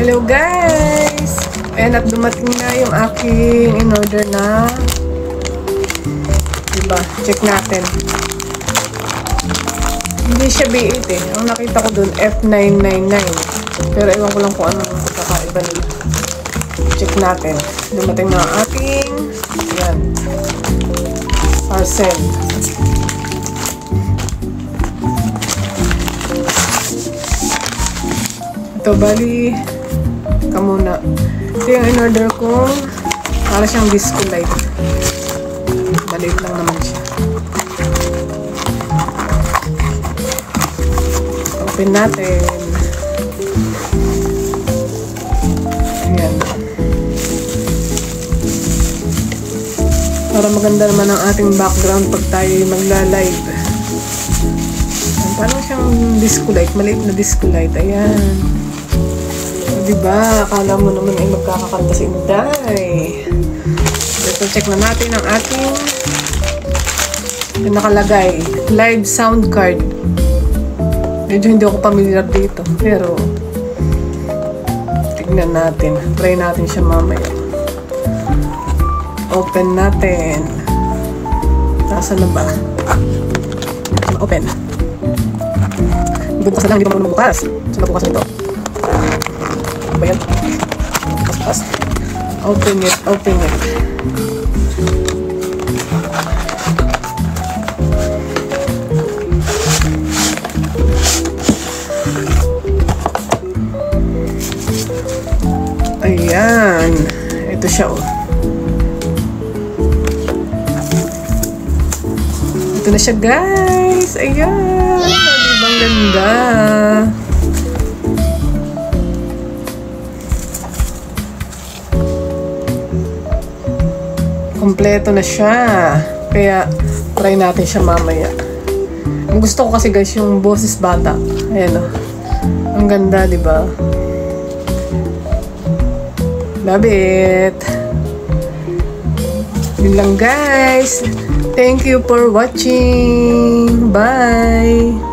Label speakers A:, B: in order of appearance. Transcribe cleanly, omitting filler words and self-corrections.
A: Hello guys! Ayan, at dumating na yung aking in-order na, diba? Check natin. Hindi siya B8 eh. Ang nakita ko dun, F999. Pero ewan ko lang kung anong kakaiba nila. Check natin. Dumating na ang aking, ayan, parcel. Ito, bali, kamuna. Ito yung in-order ko. Para siyang disco light. Maliit lang naman siya. Open natin. Ayan. Para maganda naman ang ating background pag tayo magla-live. Parang siyang disco light. Maliit na disco light. Ayan. Diba? Akala mo naman ay magkakakanta si Inday. So, check na natin ang ating nakalagay. Live sound card. Medyo hindi ako familiar dito. Pero, tignan natin. Try natin siya mamaya. Open natin. Nasaan na ba? Open. Bukas na lang. Hindi pa muna bukas. Saan na bukas nito? Ayan. Pas. Open it, open it. Ayan. Ito siya, oh. Ito na siya, guys. Ayan. Diba ang ganda? Kompleto na siya. Kaya, try natin siya mamaya. Ang gusto ko kasi guys, yung boses bata. Ayan o. Ang ganda, diba? Love it. Yun lang guys. Thank you for watching. Bye.